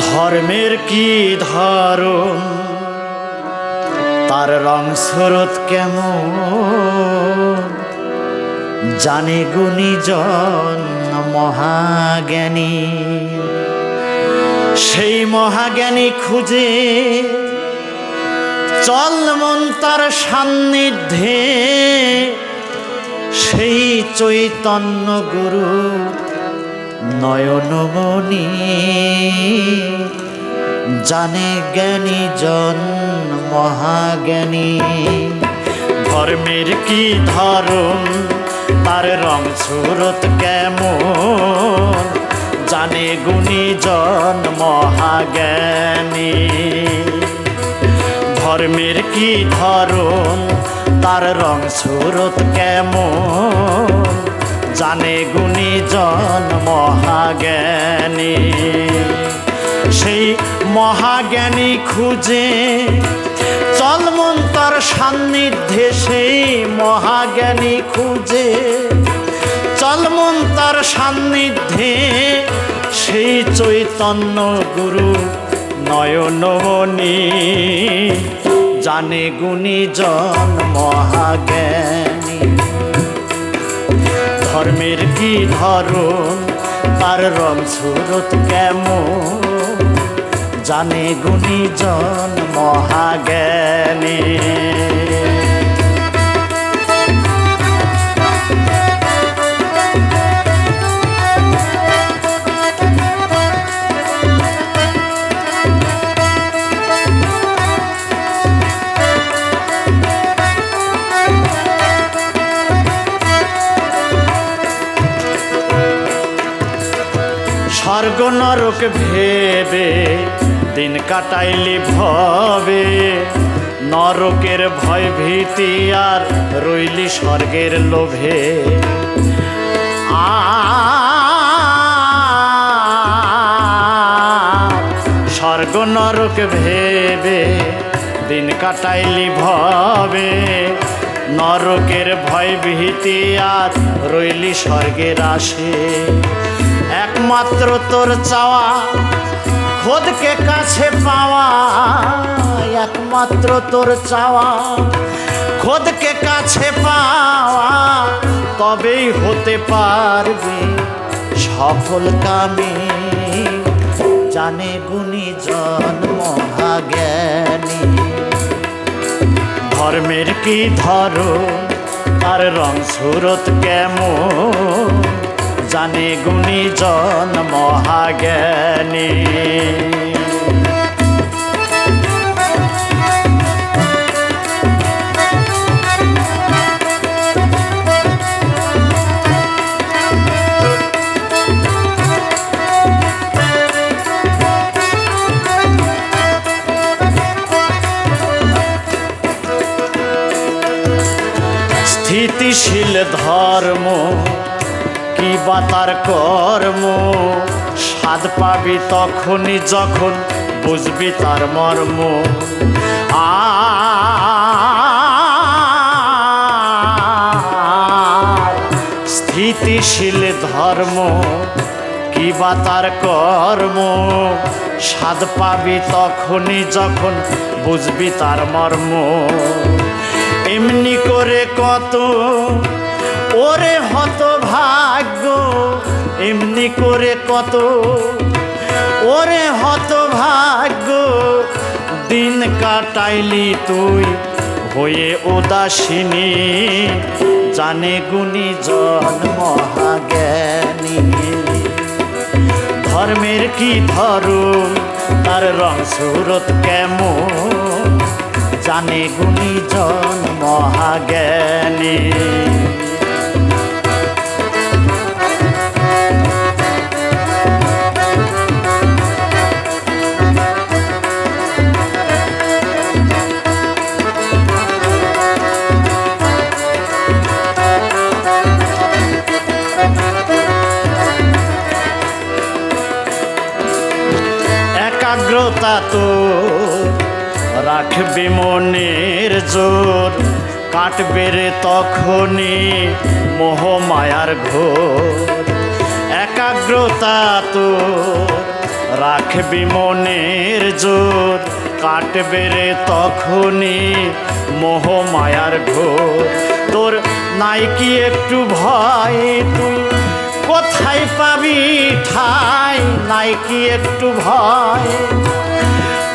ধর্মের কি ধরন তার রং স্রোত কেমন জানে গুণীজন মহাজ্ঞানী। সেই মহাজ্ঞানী খুঁজে চল মন তার সান্নিধ্যে, সেই চৈতন্য গুরু নয়নমণি জানে জ্ঞানী জন মহাজ্ঞানী। ধর্মের কি ধরন তার রং স্রোত কেমন জানে গুণীজন মহাজ্ঞানী। ধর্মের কি ধরন তার রং স্রোত কেমন জানে গুণীজন মহাজ্ঞানী। সেই মহাজ্ঞানী খুঁজে চল মন তার সান্নিধ্যে, সেই মহাজ্ঞানী খুঁজে চল মন তার সান্নিধ্যে, সেই চৈতন্য গুরু নয়নমণি জানে গুণীজন মহাজ্ঞানী। ধর্মের কি ধরন তার রং স্রোত কেমন জানে গুণীজন মহাজ্ঞানী। স্বর্গ নরক ভেবে দিন কাটাইলি ভবে, নরকের ভয় ভীতি আর রইলি স্বর্গের লোভে। স্বর্গ নরক ভেবে দিন কাটাইলি ভবে, নরকের ভয় ভীতি আর রইলি স্বর্গের আশে। একমাত্র তোর চাওয়া খোদকে কাছে পাওয়া, একমাত্র তোর চাওয়া খোদকে কাছে পাওয়া, তবেই হতে পারবে সফল কামী জানে গুণীজন মহাজ্ঞানী। ধর্মের কি ধরন তার রং স্রোত কেমন জানে গুণীজন মহাজ্ঞানী। স্থিতিশীল ধর্ম কি বা তার কর্ম, স্বাদ পাবি তখনই যখন বুঝবি তার মর্ম। স্থিতিশীল ধর্ম কি বা তার কর্ম, স্বাদ পাবি তখনই যখন বুঝবি তার মর্ম। এমনি করে কত ওরে হতভাগ্য, এমনি করে কত ওরে হতভাগ্য, দিন কাটাইলি তুই হয়ে উদাসীনী জানে গুণীজন মহাজ্ঞানী। ধর্মের কি ধরন তার রং স্রোত কেমন জানে গুণীজন মহাজ্ঞানী। একাগ্রতা তো রাখবি মনের জোর, কাটবে রে তখনই মোহ মায়ার ঘোর। একাগ্রতা তো রাখবি মনের জোর কাটবে রে তখনই মোহ মায়ার ঘোর। তোর নাই কি একটু ভয়, তুই কোথায় পাবি ঠাই? নাই কি একটু ভয়,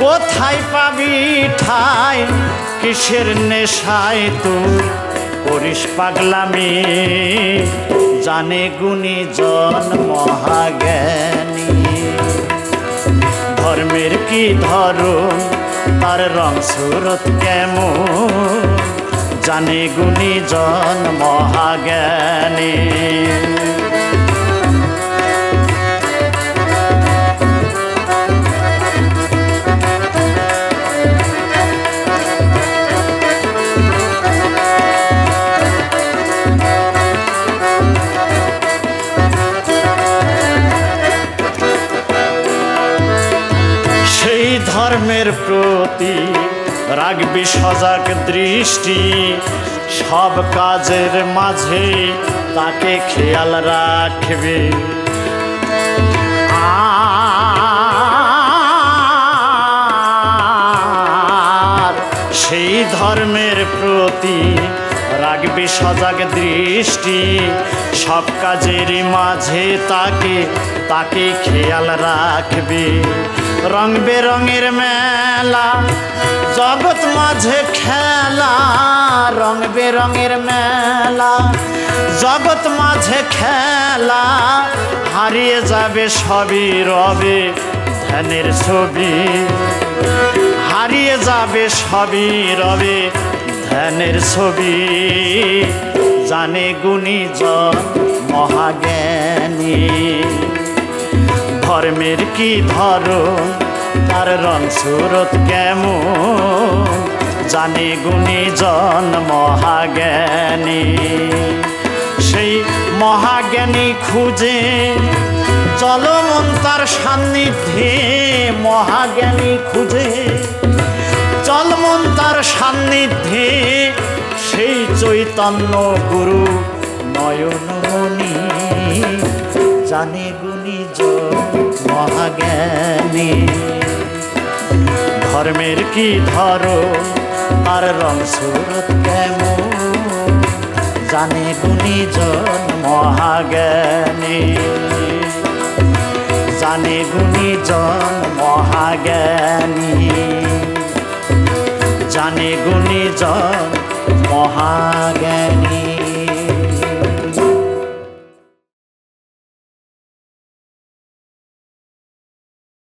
কোথায় পাবি ঠাই? কিসের নেশায় তুই করিস পাগলামি? জানে গুণীজন মহাজ্ঞানী, ধর্মের কি ধরন তার রং সুরত কেমন? জানে গুণীজন মহাজ্ঞানী। ধর্মের প্রতি রাখবি সজাগ দৃষ্টি, সব কাজের মাঝে তাকে খেয়াল রাখবি। আর সেই ধর্মের প্রতি রাখবি সজাগ দৃষ্টি, সব কাজের মাঝে তাকে খেয়াল রাখবি। রং বেরঙের মেলা জগৎ মাঝে খেলা, রং বেরঙের মেলা জগৎ মাঝে খেলা, হারিয়ে যাবে সবই রবে ধ্যানের ছবি। হারিয়ে যাবে সবই রবে ধ্যানের ছবি। জানে গুণীজন মহাজ্ঞানী, ধর্মের কি ধরন তার রং সুরত কেমন? জানে গুণীজন মহাজ্ঞানী। সেই মহাজ্ঞানী খুঁজে চলো মন তার সান্নিধ্যে, মহাজ্ঞানী খুঁজে চল মন তার সান্নিধ্যে। সেই চৈতন্য গুরু নয়নমণি, জানে গুণীজন মহাজ্ঞানী। ধর্মের কি ধরন তার রং সুরত কেমন? জানে গুণীজন মহাজ্ঞানী। জানে গুণীজন মহাজ্ঞানী। জানে গুণীজন মহাজ্ঞানী।